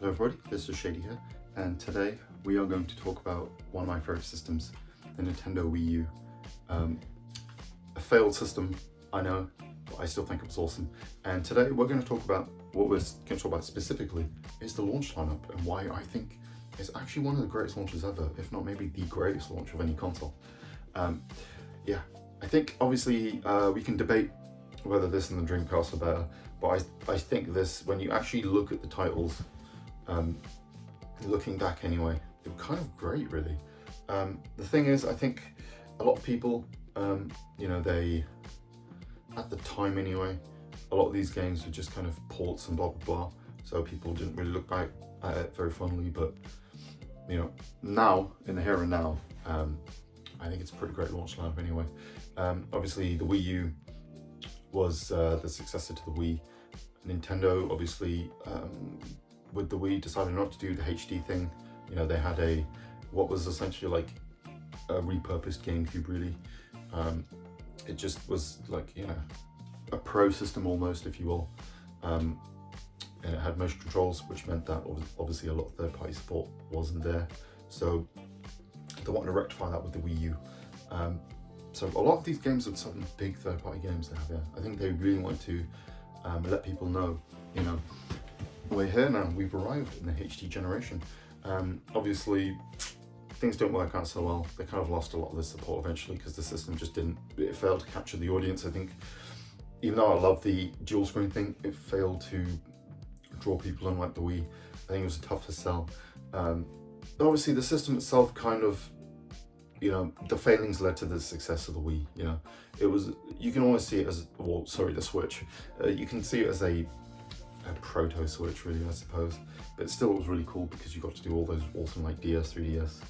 Hello everybody, this is Shady here, and today we are going to talk about one of my favorite systems, the Nintendo Wii U. A failed system, I know, but I still think it was awesome. And today we're going to talk about, what we're going to talk about specifically is the launch lineup and why I think it's actually one of the greatest launches ever, if not maybe the greatest launch of any console. Yeah, I think obviously we can debate whether this and the Dreamcast are better, but I think this, when you actually look at the titles, looking back anyway, they're kind of great really. The thing is, I think a lot of people, they, at the time anyway, a lot of these games were just kind of ports and blah blah blah, so people didn't really look back at it very fondly, but now, in the here and now, I think it's a pretty great launch lineup anyway. Obviously the Wii U was the successor to the Wii. Nintendo obviously with the Wii decided not to do the HD thing. They had what was essentially like a repurposed GameCube really. It just was like, a pro system almost, if you will. And it had motion controls, which meant that obviously a lot of third-party support wasn't there. So they wanted to rectify that with the Wii U. So a lot of these games are some big third-party games they have here. I think they really want to let people know, we're here now, we've arrived in the HD generation. Obviously, things don't work out so well. They kind of lost a lot of the support eventually because the system just it failed to capture the audience. I think, even though I love the dual screen thing, it failed to draw people in like the Wii. I think it was tough to sell. Obviously, the system itself kind of, the failings led to the success of the Wii. You can always see it as, the Switch. You can see it as a proto Switch really, I suppose. But still, it was really cool because you got to do all those awesome like DS, 3DS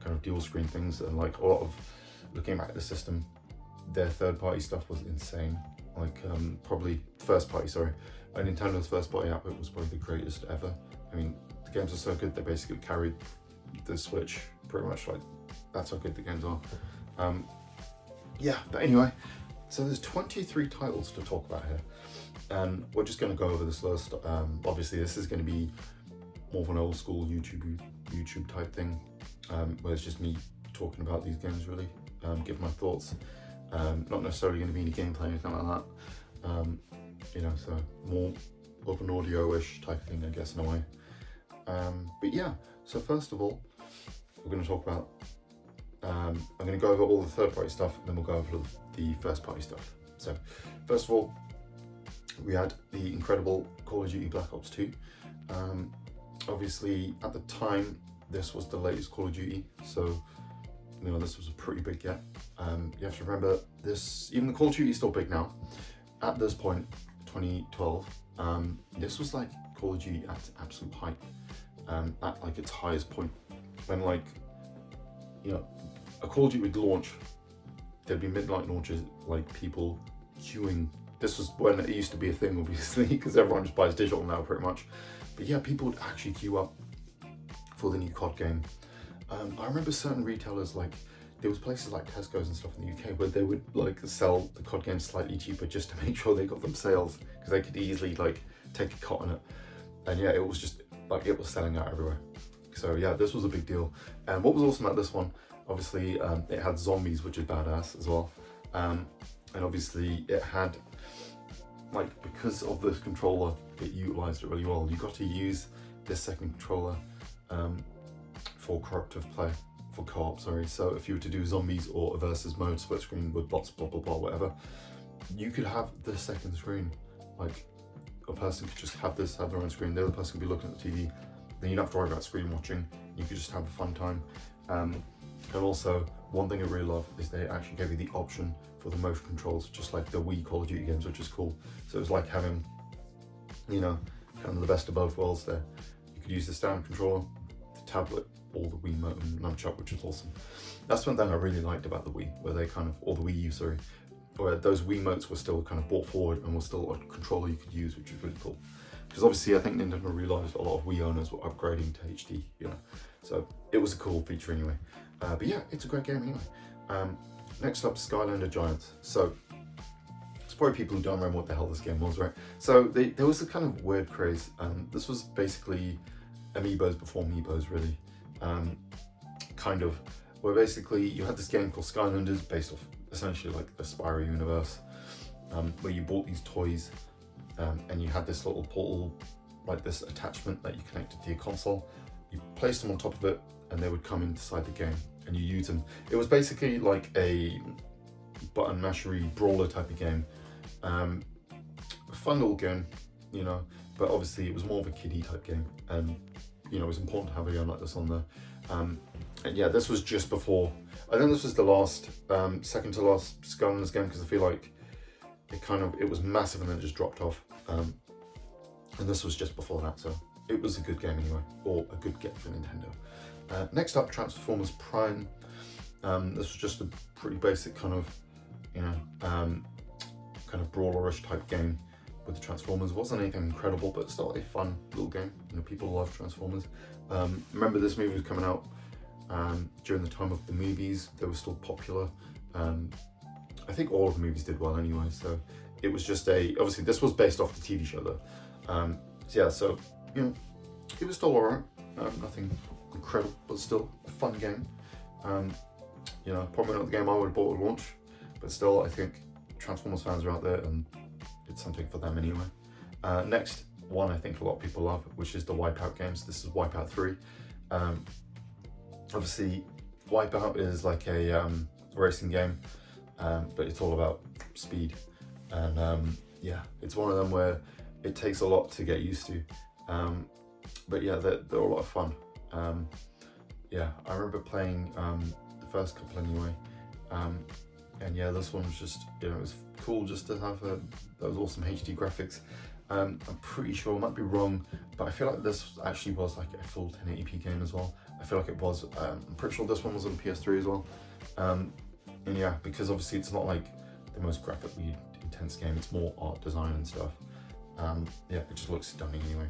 kind of dual screen things, and like a lot of, looking back at the system, their third party stuff was insane. Like probably Nintendo's first party app, it was probably the greatest ever. I mean, the games are so good they basically carried the Switch pretty much. Like, that's how good the games are. But anyway, so there's 23 titles to talk about here, and we're just going to go over this list. Obviously this is going to be more of an old school YouTube type thing, where it's just me talking about these games really, give my thoughts. Not necessarily going to be any gameplay or anything like that. So more of an audio-ish type thing, I guess, in a way. But yeah, so first of all, we're going to talk about, I'm going to go over all the third-party stuff, and then we'll go over the first-party stuff. So first of all, we had the incredible Call of Duty Black Ops 2. Obviously, at the time, this was the latest Call of Duty, so this was a pretty big get. You have to remember this, even the Call of Duty is still big now. At this point, 2012, this was like Call of Duty at absolute height, at like its highest point. When a Call of Duty would launch, there'd be midnight launches, like people queuing. This was when it used to be a thing, obviously, because everyone just buys digital now pretty much. But yeah, people would actually queue up for the new COD game. I remember certain retailers, like there was places like Tesco's and stuff in the UK where they would like sell the COD game slightly cheaper just to make sure they got them sales, because they could easily like take a cut on it. And yeah, it was just like, it was selling out everywhere. So yeah, this was a big deal. And what was awesome about this one, obviously it had zombies, which is badass as well. And obviously it had, like, because of this controller, it utilized it really well. You got to use this second controller for cooperative play, for co-op, sorry. So if you were to do zombies or a versus mode, split screen with bots, blah blah blah, whatever, you could have the second screen. Like, a person could just have their own screen, the other person could be looking at the TV, then you don't have to worry about screen watching, you could just have a fun time. And also, one thing I really love is they actually gave you the option for the motion controls, just like the Wii Call of Duty games, which is cool. So it was like having, kind of the best of both worlds there. You could use the stand controller, the tablet, or the Wiimote and nunchuck, which is awesome. That's one thing I really liked about the Wii, where they or the Wii U, sorry, where those Wiimotes were still kind of brought forward and were still a controller you could use, which was really cool. Because obviously I think Nintendo realised a lot of Wii owners were upgrading to HD, so it was a cool feature anyway. But yeah, it's a great game anyway. Next up, Skylander Giants. So it's probably people who don't remember what the hell this game was, right? So there was a kind of weird craze. This was basically Amiibos before Amiibos, really. Kind of, where basically you had this game called Skylanders, based off essentially like the Spyro universe, where you bought these toys, and you had this little portal, like this attachment that you connected to your console. You placed them on top of it, and they would come inside the game, and you use them. It was basically like a button mashery brawler type of game. A fun little game, you know, but obviously it was more of a kiddie type game, and you know, it was important to have a game like this on there. And yeah, this was just before, I think this was the last, second to last Skylanders game, because I feel like it was massive and then it just dropped off. And this was just before that, so it was a good game anyway, or a good get for Nintendo. Next up, Transformers Prime. This was just a pretty basic kind of, you know, kind of brawlerish type game with the Transformers. It wasn't anything incredible, but still a fun little game. You know, people love Transformers. Remember, this movie was coming out during the time of the movies. They were still popular. I think all of the movies did well anyway, so it was just obviously this was based off the TV show though. So yeah, so, you know, it was still alright. Nothing incredible, but still a fun game. You know, probably not the game I would have bought at launch, but still, I think Transformers fans are out there and it's something for them anyway. Next one I think a lot of people love, which is the Wipeout games. This is Wipeout 3. Obviously, Wipeout is like a racing game, but it's all about speed. And yeah, it's one of them where it takes a lot to get used to. But yeah, they're a lot of fun. Yeah, I remember playing the first couple anyway. And yeah, this one was just, you know, it was cool just to have those awesome HD graphics. I'm pretty sure, I might be wrong, but I feel like this actually was like a full 1080p game as well. I feel like it was. I'm pretty sure this one was on PS3 as well. And yeah, because obviously it's not like the most graphically intense game, it's more art design and stuff. Yeah, it just looks stunning anyway.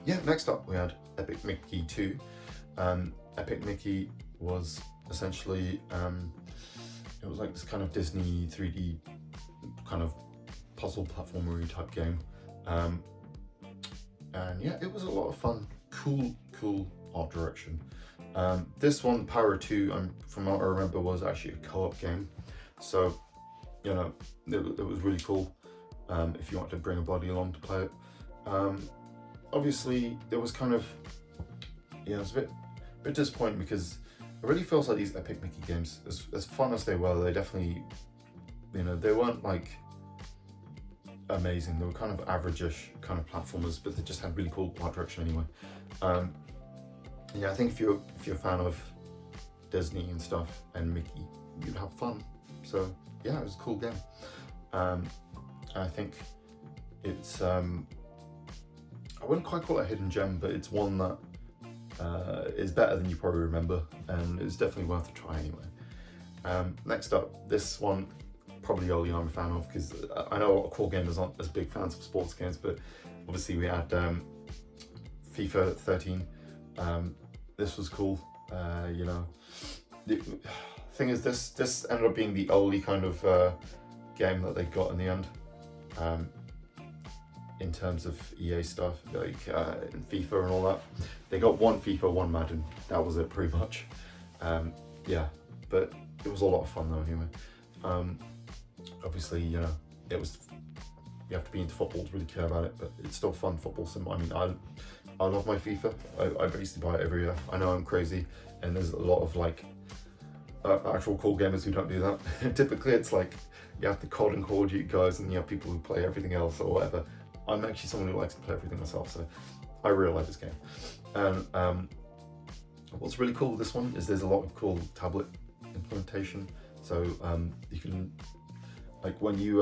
Yeah, next up we had Epic Mickey 2. Epic Mickey was essentially, it was like this kind of Disney 3D kind of puzzle platformer type game. And yeah, it was a lot of fun. Cool art direction. This one, Power 2, from what I remember, was actually a co-op game. So, you know, it was really cool if you want to bring a buddy along to play it. Obviously, it was kind of, yeah, it was a bit disappointing because it really feels like these Epic Mickey games, as fun as they were, they definitely, you know, they weren't like amazing. They were kind of average-ish kind of platformers, but they just had really cool art direction anyway. Yeah, I think if you're a fan of Disney and stuff and Mickey, you'd have fun. So yeah, it was a cool game. I think it's I wouldn't quite call it a hidden gem, but it's one that is better than you probably remember, and it's definitely worth a try anyway. Next up, this one probably only I'm a fan of, because I know a lot of core gamers aren't as big fans of sports games, but obviously we had FIFA 13. This was cool. You know, the thing is, this ended up being the only kind of game that they got in the end. In terms of EA stuff, like FIFA and all that. They got one FIFA, one Madden. That was it, pretty much. Yeah, but it was a lot of fun though anyway. Obviously, you know, you have to be into football to really care about it, but it's still fun football sim. I mean, I love my FIFA. I basically buy it every year. I know I'm crazy, and there's a lot of like actual core gamers who don't do that. Typically, it's like you have the COD and Call of Duty guys, and you have people who play everything else or whatever. I'm actually someone who likes to play everything myself, so I really like this game. And what's really cool with this one is there's a lot of cool tablet implementation. So you can, like when you,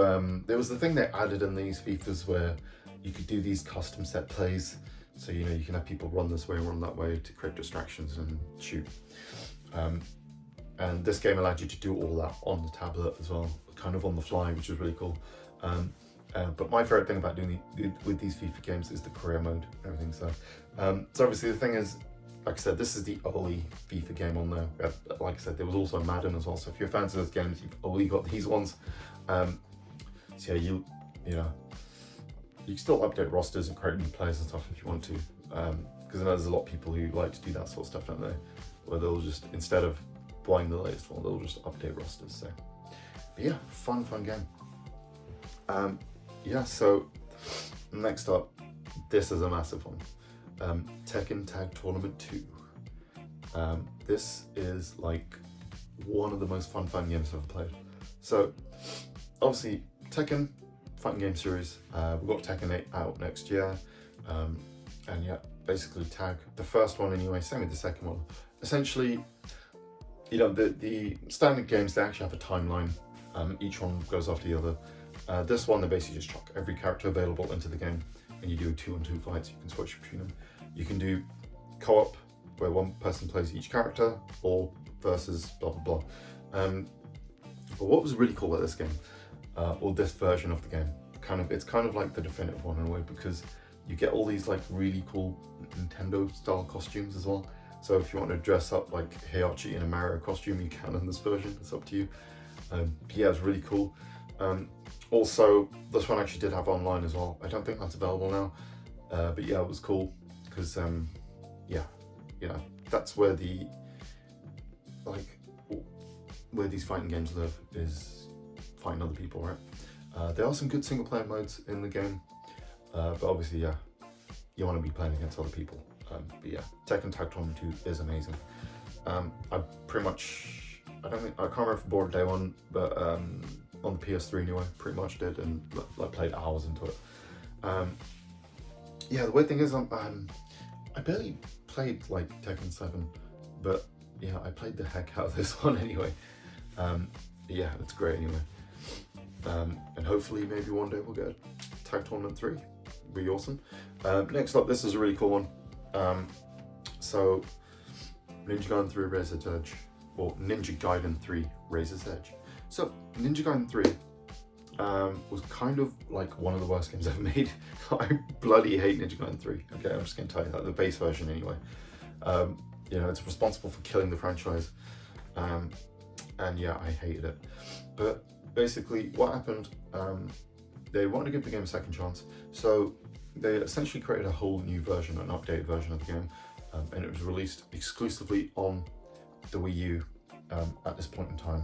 there was the thing they added in these FIFAs where you could do these custom set plays. So, you know, you can have people run this way and run that way to create distractions and shoot. And this game allowed you to do all that on the tablet as well, kind of on the fly, which is really cool. But my favorite thing about doing with these FIFA games is the career mode and everything. So, so obviously the thing is, like I said, this is the only FIFA game on there. Like I said, there was also Madden as well. So if you're fans of those games, you've only got these ones. So yeah, you know, you can still update rosters and create new players and stuff if you want to, because I know there's a lot of people who like to do that sort of stuff, don't they? Where they'll just, instead of buying the latest one, they'll just update rosters. So, but yeah, fun game. Yeah, so next up, this is a massive one. Tekken Tag Tournament 2. This is like one of the most fun games I've ever played. So, obviously, Tekken fighting game series. We've got Tekken 8 out next year, and yeah, basically Tag, the first one anyway, same with the second one. Essentially, you know, the standard games, they actually have a timeline. Each one goes after the other. This one, they basically just chuck every character available into the game, and you do 2-on-2 fights. You can switch between them. You can do co-op, where one person plays each character, or versus blah blah blah. But what was really cool about this game, or this version of the game, it's kind of like the definitive one in a way, because you get all these like really cool Nintendo style costumes as well. So if you want to dress up like Heihachi in a Mario costume, you can in this version. It's up to you. Yeah, it's really cool. Also, this one actually did have online as well. I don't think that's available now, but yeah, it was cool because yeah, you know, that's where where these fighting games live, is fighting other people, right? There are some good single player modes in the game, but obviously, yeah, you want to be playing against other people. But yeah, Tekken Tag Tournament 2 is amazing. I can't remember if I bought it day one, but on the PS3 anyway, pretty much did, and like played hours into it. Yeah, the weird thing is, I barely played like Tekken 7, but yeah, I played the heck out of this one anyway. Yeah, it's great anyway. And hopefully maybe one day we'll get Tag Tournament 3. It'd be awesome. Next up, this is a really cool one. So Ninja Gaiden 3 Razor's Edge, or Ninja Gaiden 3 Razor's Edge. So Ninja Gaiden 3 was kind of like one of the worst games ever made. I bloody hate Ninja Gaiden 3. Okay, I'm just gonna tell you that, the base version anyway. You know, it's responsible for killing the franchise. And yeah, I hated it. But basically what happened, they wanted to give the game a second chance. So they essentially created a whole new version, an updated version of the game. And it was released exclusively on the Wii U at this point in time.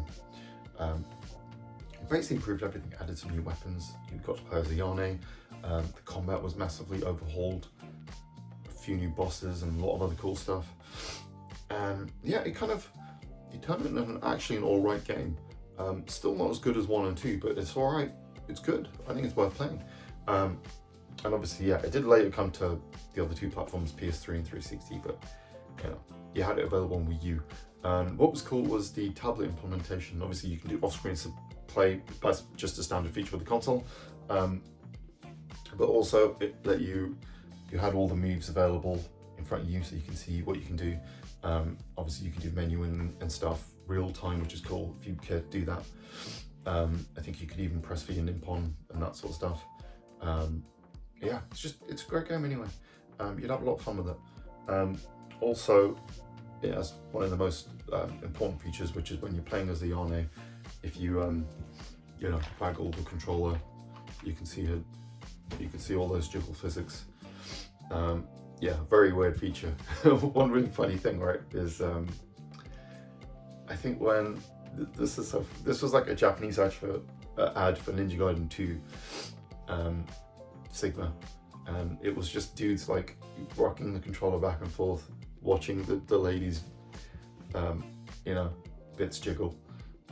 It basically improved everything, added some new weapons. You got to play as a Yane. The combat was massively overhauled. A few new bosses and a lot of other cool stuff. Yeah, it turned it into actually an alright game. Still not as good as 1 and 2, but it's alright. It's good. I think it's worth playing. And obviously, yeah, it did later come to the other two platforms, PS3 and 360, but you know, you had it available on Wii U. And what was cool was the tablet implementation. Obviously, you can do off-screen play, that's just a standard feature with the console. But also, it let you had all the moves available in front of you, so you can see what you can do. Obviously, you can do menuing and stuff real time, which is cool if you care to do that. I think you could even press V and Nippon and that sort of stuff. Yeah, it's a great game anyway. You'd have a lot of fun with it. Also, it has one of the most important features, which is when you're playing as the Yane, if you you know, waggle the controller, you can see all those jiggle physics. Yeah, very weird feature. One really funny thing, right, is I think when this was like a Japanese ad for Ninja Gaiden 2 Sigma, and it was just dudes like rocking the controller back and forth, watching the ladies, you know, bits jiggle.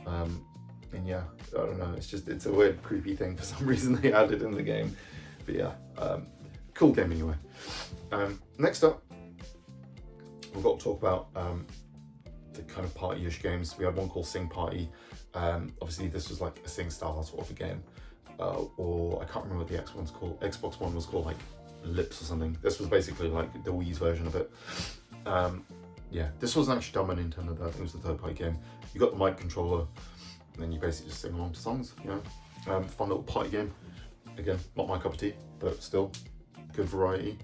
And yeah, I don't know, it's a weird, creepy thing for some reason they added in the game. But yeah, cool game anyway. Next up, we've got to talk about the kind of party-ish games. We had one called Sing Party. Obviously this was like a Sing style sort of a game. Or I can't remember what the Xbox One was called, like Lips or something. This was basically like the Wii's version of it. Yeah, this wasn't actually done by Nintendo though. I think it was the third-party game. You got the mic controller, and then you basically just sing along to songs, you know. Fun little party game. Again, not my cup of tea, but still good variety.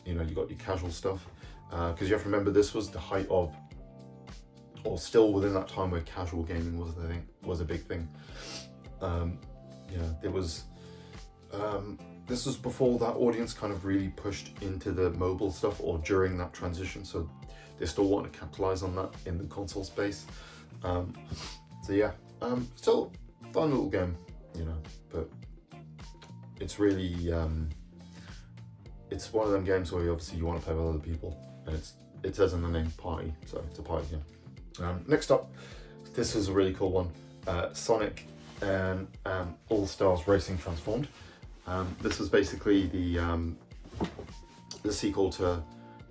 You know, you got your casual stuff. Because you have to remember, this was the height of, or still within that time where casual gaming was a big thing. You know, there was this was before that audience kind of really pushed into the mobile stuff, or during that transition, so they still want to capitalize on that in the console space. So yeah, still fun little game, you know, but it's really, it's one of them games where obviously you want to play with other people, and it says in the name party, so it's a party game. Next up, this is a really cool one, Sonic and All Stars Racing Transformed. This was basically the sequel to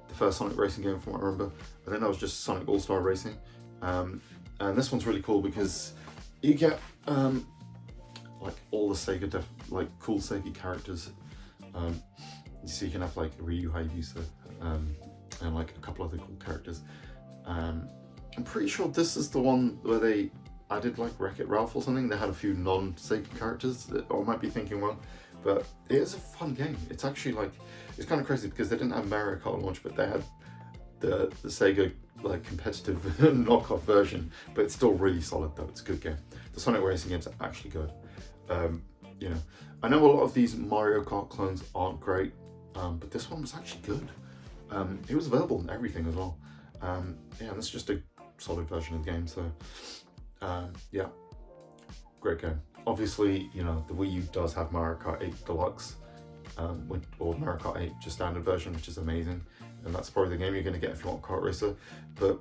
the first Sonic Racing game, from what I remember. I think that was just Sonic All Star Racing. And this one's really cool because you get like all the Sega cool Sega characters. So you can have like Ryu, Hayabusa, and like a couple other cool characters. I'm pretty sure this is the one where they added like Wreck-It Ralph or something. They had a few non-Sega characters, or I might be thinking wrong, but it is a fun game. It's actually like, it's kind of crazy because they didn't have Mario Kart launch, but they had the Sega like competitive knockoff version, but it's still really solid though. It's a good game. The Sonic Racing games are actually good. You know, I know a lot of these Mario Kart clones aren't great, but this one was actually good. It was available in everything as well. Yeah, and it's just a solid version of the game. So yeah, great game. Obviously, you know, the Wii U does have Mario Kart 8 Deluxe, or Mario Kart 8 just standard version, which is amazing. And that's probably the game you're going to get if you want Kart Racer. But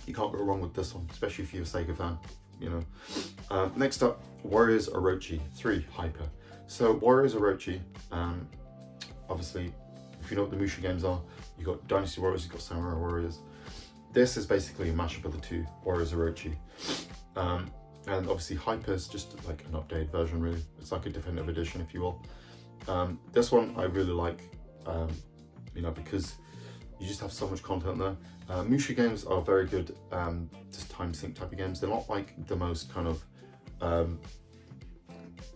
you can't go wrong with this one, especially if you're a Sega fan, you know. Next up, Warriors Orochi 3 Hyper. So Warriors Orochi, obviously, if you know what the Musha games are, you've got Dynasty Warriors, you've got Samurai Warriors. This is basically a mashup of the two, Warriors Orochi. And obviously Hyper is just like an updated version, really. It's like a definitive edition, if you will. This one I really like, you know, because you just have so much content there. Musha games are very good, just time sync type of games. They're not like the most kind of,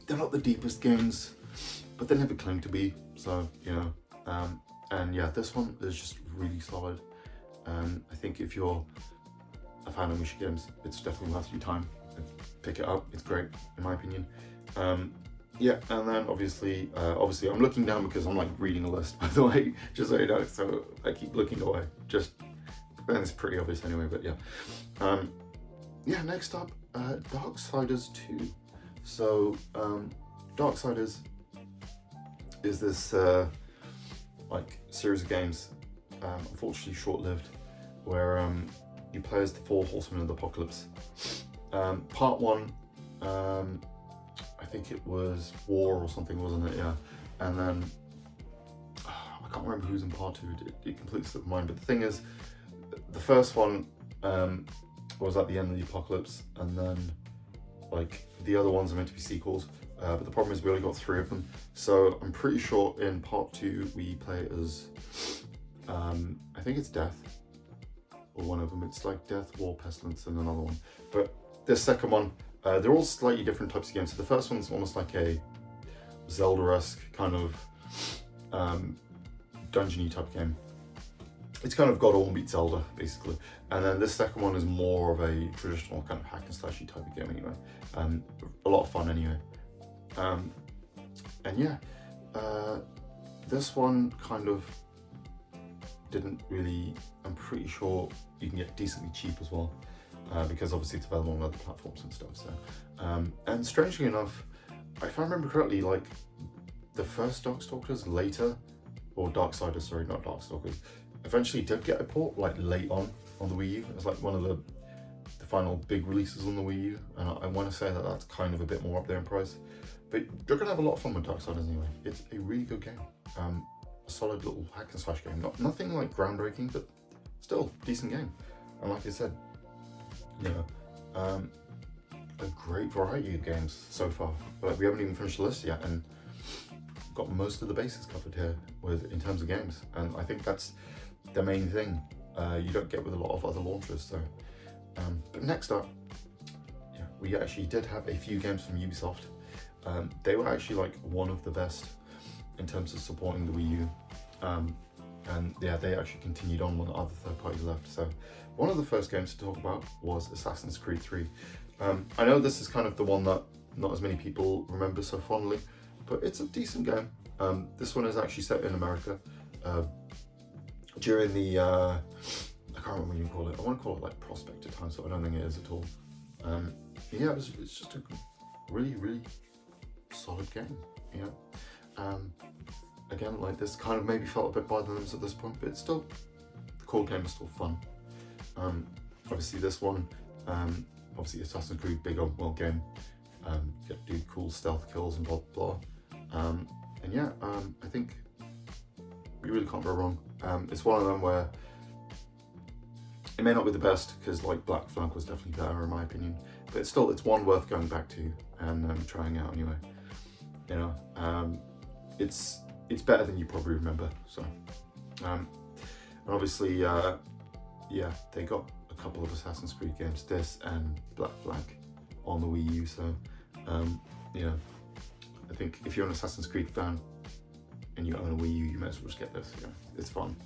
they're not the deepest games, but they never claim to be. So, you know, and yeah, this one is just really solid. I think if you're a fan of Musha games, it's definitely worth your time. Pick it up, it's great in my opinion. Yeah, and then obviously I'm looking down because I'm like reading a list, by the way, just so you know, so I keep looking away, just, and it's pretty obvious anyway, but yeah. Yeah, next up, Darksiders 2. So, Darksiders is this like series of games, unfortunately short-lived, where you play as the 4 Horsemen of the Apocalypse. Part 1, I think it was War or something, wasn't it? Yeah. And then I can't remember who's in part 2. It completely slipped my mind. But the thing is, the first one was at the end of the apocalypse, and then like the other ones are meant to be sequels. But the problem is we only got 3 of them. So I'm pretty sure in part 2 we play as I think it's Death, or one of them. It's like Death, War, Pestilence, and another one. But this second one, they're all slightly different types of games. So the first one's almost like a Zelda-esque kind of dungeon-y type game. It's kind of God of War meets Zelda, basically. And then this second one is more of a traditional kind of hack and slashy type of game anyway. A lot of fun anyway. And yeah, this one kind of didn't really, I'm pretty sure you can get decently cheap as well. Because obviously it's available on other platforms and stuff. So, and strangely enough, if I remember correctly, like the first Darkstalkers later, or Darksiders, sorry, not Darkstalkers, eventually did get a port like late on the Wii U. It was like one of the final big releases on the Wii U, and I want to say that that's kind of a bit more up there in price. But you're gonna have a lot of fun with Darksiders anyway. It's a really good game, a solid little hack and slash game. Nothing like groundbreaking, but still decent game. And like I said, you know, a great variety of games so far. Like we haven't even finished the list yet, and got most of the bases covered here in terms of games. And I think that's the main thing you don't get with a lot of other launchers. So, but next up, yeah, we actually did have a few games from Ubisoft. They were actually like one of the best in terms of supporting the Wii U. And yeah, they actually continued on when other third parties left. So one of the first games to talk about was Assassin's Creed 3. I know this is kind of the one that not as many people remember so fondly, but it's a decent game. This one is actually set in America during the I can't remember what you call it. I want to call it like Prospector time, so I don't think it is at all. Yeah, it's just a really, really solid game. You know, again, like this kind of maybe felt a bit by the limbs at this point, but it's still, the core game is still fun. Obviously this one, obviously Assassin's Creed, big open world game. You get to do cool stealth kills and blah blah. And yeah, I think you really can't go wrong. It's one of them where it may not be the best, because like Black Flag was definitely better in my opinion, but it's one worth going back to and trying out anyway. You know, it's better than you probably remember. So, and obviously, yeah, they got a couple of Assassin's Creed games, this and Black Flag, on the Wii U. So, you know, I think if you're an Assassin's Creed fan and you own a Wii U, you might as well just get this. Yeah, it's fun.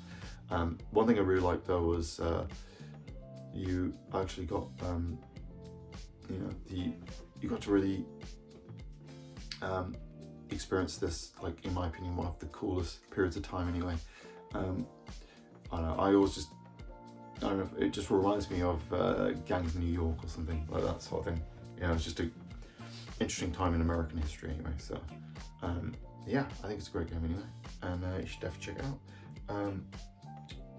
One thing I really liked though was you actually got, you know, you got to really experience this, like in my opinion, one of the coolest periods of time anyway. I don't know, I don't know, it just reminds me of Gangs of New York or something like that sort of thing. You know, it's just a interesting time in American history anyway. So yeah, I think it's a great game anyway, and you should definitely check it out.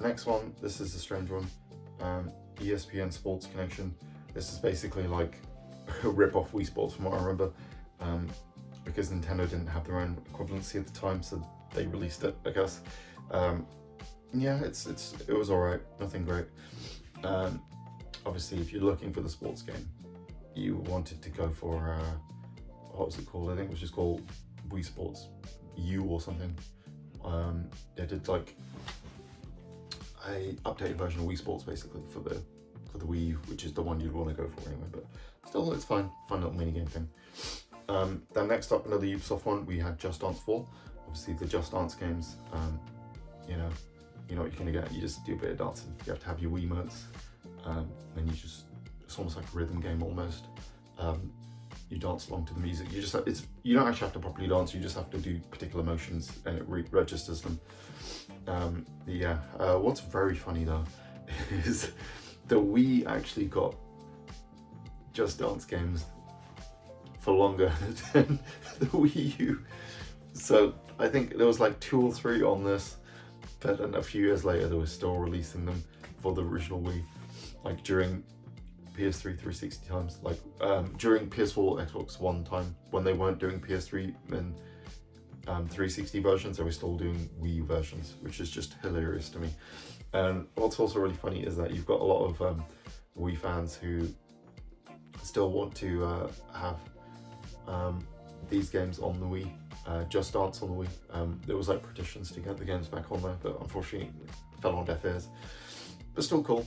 Next one, this is a strange one. ESPN Sports Connection. This is basically like a rip-off Wii Sports from what I remember, because Nintendo didn't have their own equivalency at the time, so they released it, I guess. Yeah, it was alright, nothing great. Obviously, if you're looking for the sports game, you wanted to go for, what was it called? I think it was just called Wii Sports U or something. They did like a updated version of Wii Sports basically for the Wii U, which is the one you'd want to go for anyway, but still it's fine little mini game thing. Then next up, another Ubisoft one, we had Just Dance 4. Obviously the Just Dance games, you know what you're gonna get. You just do a bit of dancing. You have to have your Wiimotes, and it's almost like a rhythm game almost. You dance along to the music. You don't actually have to properly dance. You just have to do particular motions, and it registers them. Yeah. What's very funny though is the Wii actually got Just Dance games for longer than the Wii U. So I think there was like 2 or 3 on this, but then a few years later they were still releasing them for the original Wii, like during PS3 360 times, like during PS4 Xbox One time, when they weren't doing PS3 and 360 versions, they were still doing Wii versions, which is just hilarious to me. And what's also really funny is that you've got a lot of Wii fans who still want to have these games on the Wii, Just Dance on the Wii. There was like petitions to get the games back on there, but unfortunately it fell on deaf ears. But still cool.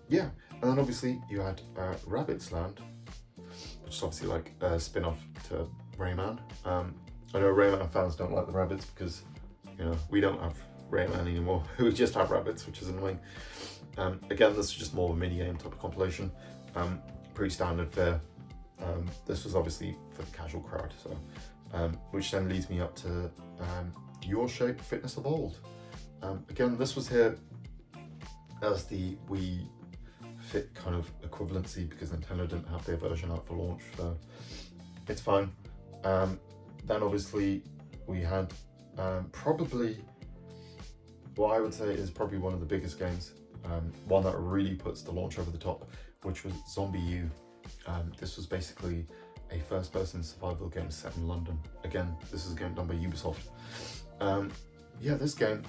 Yeah, and then obviously you had Rabbids Land, which is obviously like a spin-off to Rayman. I know Rayman fans don't like the Rabbids because, you know, we don't have Rayman anymore. We just have Rabbids, which is annoying. Again, this is just more of a mini-game type of compilation. Pretty standard fare. This was obviously for the casual crowd, so which then leads me up to Your Shape Fitness Evolved. Again, this was here as the Wii Fit kind of equivalency because Nintendo didn't have their version out for launch, so it's fine. Then obviously we had probably what I would say is probably one of the biggest games, one that really puts the launch over the top, which was ZombiU. This was basically a first-person survival game set in London. Again, this is a game done by Ubisoft. Yeah, this game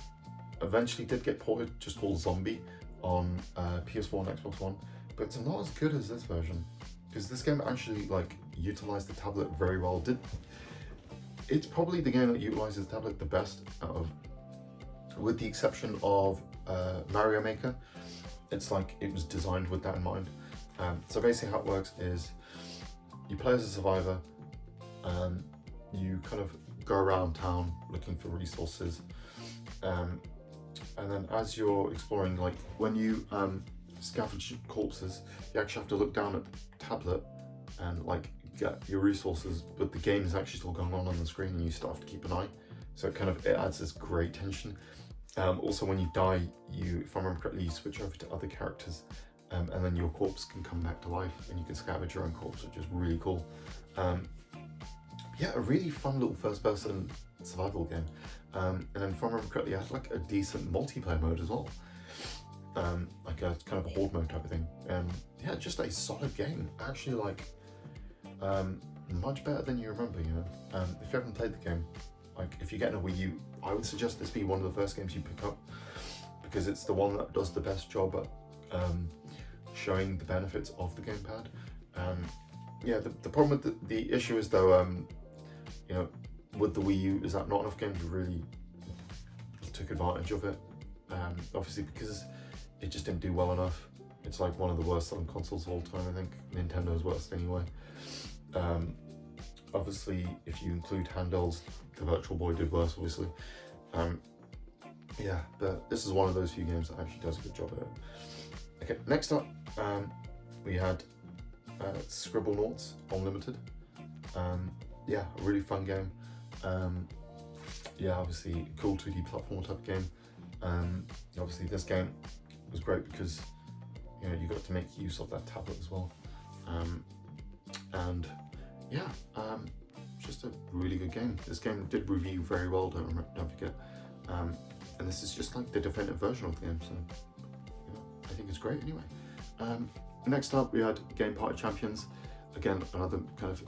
eventually did get ported, just called Zombie, on PS4 and Xbox One, but it's not as good as this version, because this game actually like utilized the tablet very well. It's probably the game that utilizes the tablet the best out of, with the exception of Mario Maker. It's like it was designed with that in mind. So basically how it works is you play as a survivor, you kind of go around town looking for resources, and then as you're exploring, like when you scavenge corpses, you actually have to look down at the tablet and like get your resources, but the game is actually still going on the screen, and you still have to keep an eye. So it adds this great tension. Also, when you die, if I remember correctly, you switch over to other characters, and then your corpse can come back to life, and you can scavenge your own corpse, which is really cool. Yeah, a really fun little first-person survival game. And then if I remember correctly, it had like a decent multiplayer mode as well, like a kind of a horde mode type of thing. Yeah, just a solid game. Actually, like much better than you remember. You know, if you haven't played the game, like if you're getting a Wii U, I would suggest this be one of the first games you pick up, because it's the one that does the best job at showing the benefits of the gamepad. Yeah, the problem with the issue is though, you know, with the Wii U is that not enough games really took advantage of it. Obviously because it just didn't do well enough. It's like one of the worst selling consoles of all time, I think. Nintendo's worst anyway. Obviously, if you include handhelds, the Virtual Boy did worse, obviously. Yeah, but this is one of those few games that actually does a good job at it. Okay, next up, we had Scribblenauts Unlimited. Yeah, a really fun game. Yeah, obviously cool 2D platform type of game. Obviously this game was great because, you know, you got to make use of that tablet as well. And yeah, just a really good game. This game did review very well, don't forget. And this is just like the definitive version of the game, so you know, I think it's great anyway. Next up, we had Game Party Champions. Again, another kind of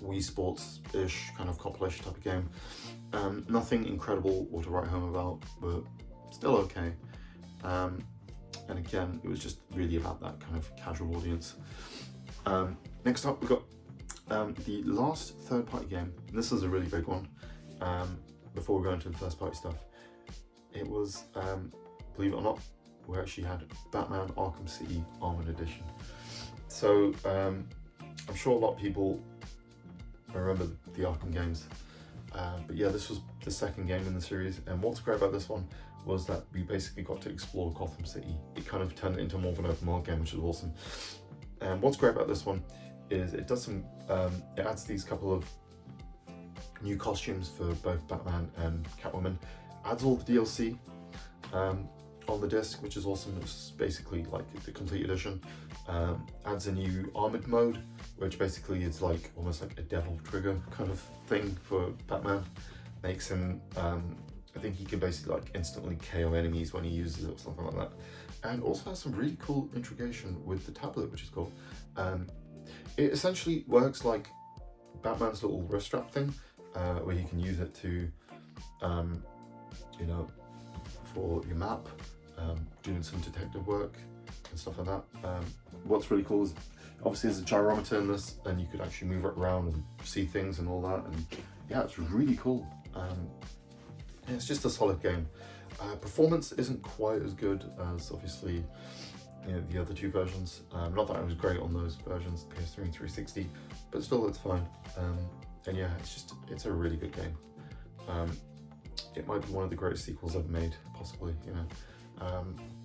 Wii Sports-ish kind of compilation type of game. Nothing incredible or to write home about, but still okay. And again, it was just really about that kind of casual audience. Next up, we got the last third-party game. This is a really big one. Before we go into the first-party stuff, it was, believe it or not, we actually had Batman Arkham City Armored Edition. So I'm sure a lot of people remember the Arkham games, but yeah, this was the second game in the series, and what's great about this one was that we basically got to explore Gotham City. It kind of turned into more of an open world game, which is awesome. And what's great about this one is it does some, it adds these couple of new costumes for both Batman and Catwoman, adds all the DLC on the disc, which is awesome. It's basically like the complete edition. Adds a new armored mode, which basically is like almost like a devil trigger kind of thing for Batman. Makes him, I think he can basically like instantly KO enemies when he uses it or something like that. And also has some really cool integration with the tablet, which is cool. It essentially works like Batman's little wrist strap thing, where you can use it to, you know, for your map, doing some detective work and stuff like that. What's really cool is obviously there's a gyrometer in this, and you could actually move it around and see things and all that. And yeah, it's really cool. It's just a solid game. Performance isn't quite as good as obviously, you know, the other two versions. Not that it was great on those versions, PS3 and 360, but still it's fine. And yeah, it's a really good game. It might be one of the greatest sequels ever made, possibly, you know.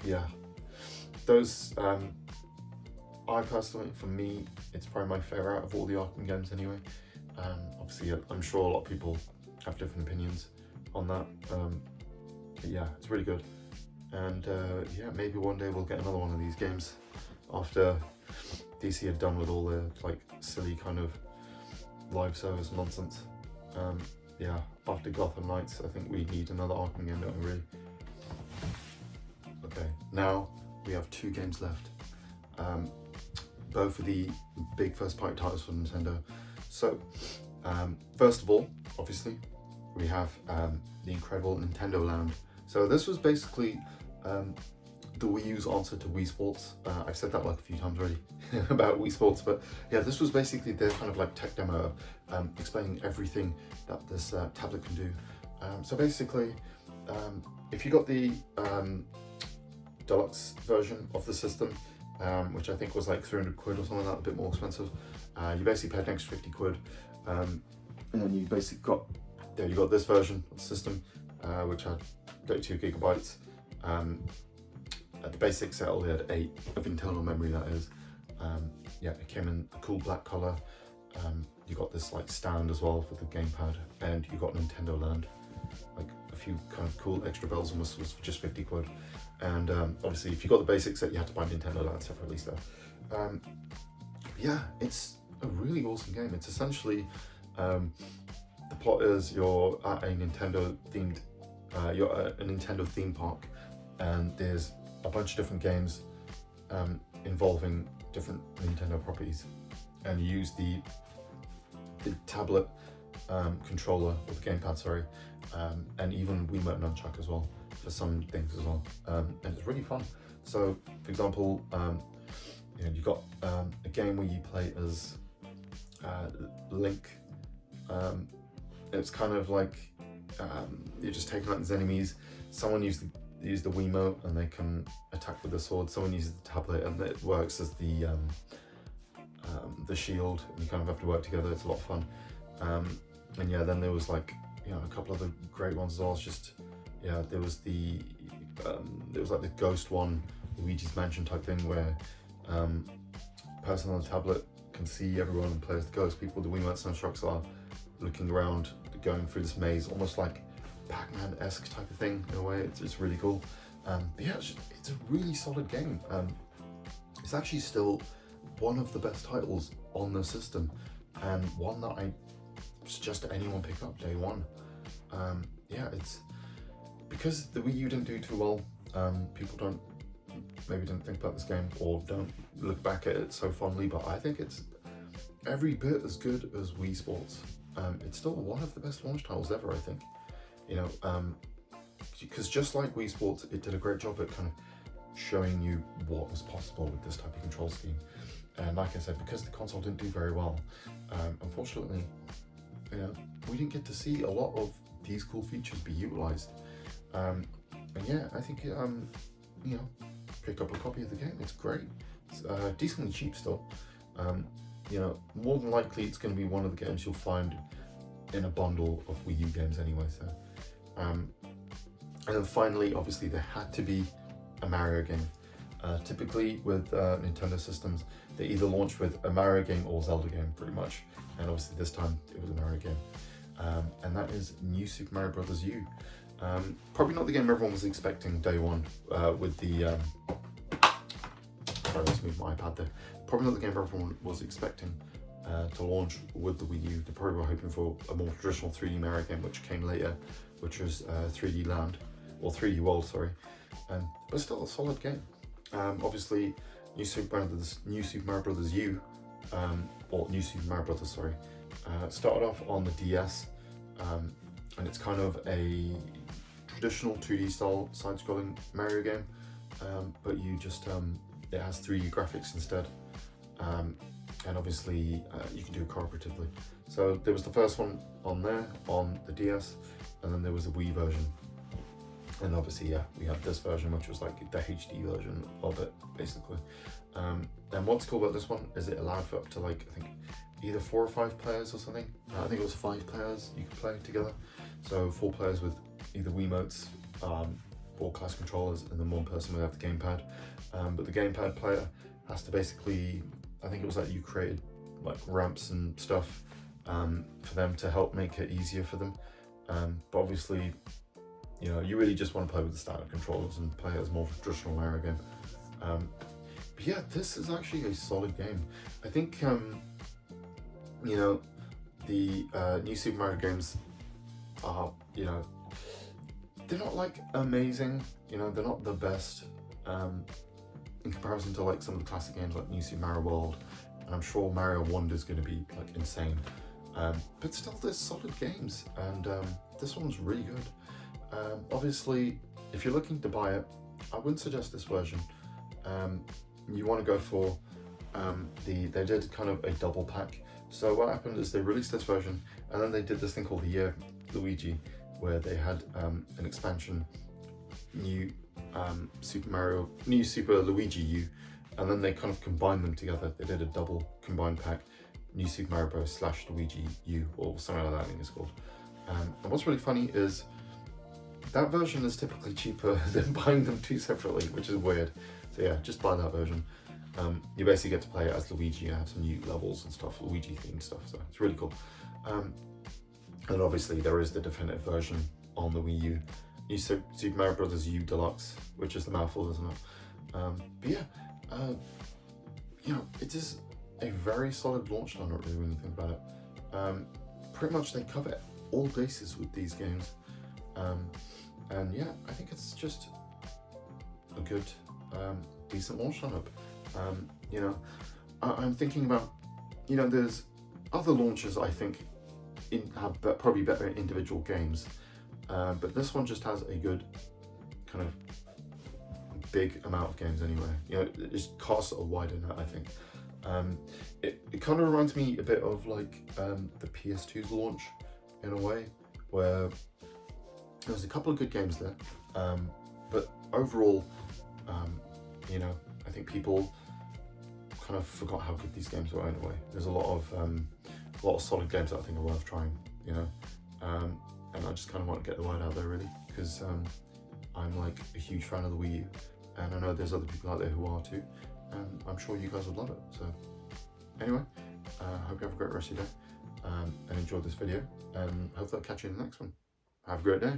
Yeah, those, I personally, for me, it's probably my favourite out of all the Arkham games anyway. Obviously, I'm sure a lot of people have different opinions on that. But yeah, it's really good. And yeah, maybe one day we'll get another one of these games after DC are done with all the like silly kind of live service nonsense. Yeah, after Gotham Knights, I think we need another Arkham game, don't we really? Okay, now we have 2 games left. Both of the big first-party titles for Nintendo. So, first of all, obviously, we have the incredible Nintendo Land. So this was basically the Wii U's answer to Wii Sports. I've said that like a few times already about Wii Sports, but yeah, this was basically their kind of like tech demo, explaining everything that this tablet can do. So basically, if you got the deluxe version of the system, which I think was like 300 quid or something like that, a bit more expensive, you basically paid an extra 50 quid, and then you basically got, there you got this version of the system, which had 32 gigabytes. At the basic set, they had 8 of internal memory, that is. Yeah, it came in a cool black color. You got this like stand as well for the gamepad, and you got Nintendo Land, like a few kind of cool extra bells and whistles for just 50 quid. And obviously, if you got the basic set, you had to buy Nintendo Land separately. So yeah, it's a really awesome game. It's essentially the plot is you're at a Nintendo themed, you're at a Nintendo theme park, and there's a bunch of different games involving different Nintendo properties, and you use the tablet controller, or the gamepad, sorry, and even Wiimote Nunchuck as well for some things as well, and it's really fun. So, for example, you know, you got a game where you play as Link. It's kind of like you're just taking out these enemies. Someone use the Wiimote and they can attack with the sword. Someone uses the tablet and it works as the shield, and you kind of have to work together. It's a lot of fun. And yeah, then there was like, you know, a couple of the great ones as well. It's just, yeah, there was like the Ghost one, Luigi's Mansion type thing, where person on the tablet can see everyone and play as the ghost. People with the Wiimote Nunchucks are looking around, going through this maze, almost like Pac-Man-esque type of thing in a way. It's really cool. But yeah, it's a really solid game. It's actually still one of the best titles on the system, and one that I suggest anyone pick up day one. Yeah, it's because the Wii U didn't do too well. People maybe didn't think about this game or don't look back at it so fondly, but I think it's every bit as good as Wii Sports. It's still one of the best launch titles ever, I think. You know, because just like Wii Sports, it did a great job at kind of showing you what was possible with this type of control scheme. And like I said, because the console didn't do very well, unfortunately, you know, we didn't get to see a lot of these cool features be utilized. And yeah, I think, you know, pick up a copy of the game. It's great. It's decently cheap still. You know, more than likely it's going to be one of the games you'll find in a bundle of Wii U games anyway. So, and then finally, obviously, there had to be a Mario game. Typically with Nintendo systems, they either launch with a Mario game or Zelda game, pretty much. And obviously this time it was a Mario game. And that is New Super Mario Bros. U. Probably not the game everyone was expecting day one with the... Sorry, let's move my iPad there. Probably not the game everyone was expecting to launch with the Wii U. They probably were hoping for a more traditional 3D Mario game, which came later, which was 3D Land, or 3D World, sorry. But still a solid game. Obviously, New Super Mario Bros. U, or New Super Mario Bros. Sorry, started off on the DS, and it's kind of a traditional 2D style side-scrolling Mario game, but you just it has 3D graphics instead, and obviously you can do it cooperatively. So there was the first one on there on the DS, and then there was a Wii version. And obviously, yeah, we have this version, which was like the HD version of it, basically. And what's cool about this one is it allowed for up to like, I think, either 4 or 5 players or something. I think it was 5 players you could play together. So 4 players with either Wiimotes, 4 class controllers, and then 1 person would have the gamepad. But the gamepad player has to basically, I think it was like you created like ramps and stuff for them to help make it easier for them. But obviously, you know, you really just want to play with the standard controllers and play it as more of a traditional Mario game. But yeah, this is actually a solid game. I think, you know, the New Super Mario games are, you know, they're not like amazing, you know, they're not the best in comparison to like some of the classic games like New Super Mario World, and I'm sure Mario Wonder is going to be like insane. But still, they're solid games, and this one's really good. Obviously, if you're looking to buy it, I wouldn't suggest this version. You want to go for they did kind of a double pack. So what happened is they released this version, and then they did this thing called the Year Luigi, where they had an expansion, New Super Luigi U, and then they kind of combined them together. They did a double combined pack, New Super Mario Bros. / Luigi U, or something like that I think it's called. And what's really funny is that version is typically cheaper than buying them 2 separately, which is weird. So yeah, just buy that version. You basically get to play as Luigi and have some new levels and stuff, Luigi themed stuff, so it's really cool. And obviously there is the definitive version on the Wii U, New Super Mario Bros. U Deluxe, which is the mouthful, isn't it? But yeah, you know, it is a very solid launch lineup, really, when you think about it. Pretty much they cover all bases with these games. And yeah, I think it's just a good, decent launch lineup. You know, I'm thinking about, you know, there's other launches I think have probably better individual games, but this one just has a good kind of big amount of games anyway. You know, it just casts a wider net, I think. It kind of reminds me a bit of like the PS2's launch in a way, where there's a couple of good games there, but overall, you know, I think people kind of forgot how good these games were anyway. There's a lot of solid games that I think are worth trying, you know, and I just kind of want to get the word out there, really, because I'm like a huge fan of the Wii U, and I know there's other people out there who are too, and I'm sure you guys would love it. So anyway, hope you have a great rest of your day, and enjoy this video, and hopefully I'll catch you in the next one. Have a great day.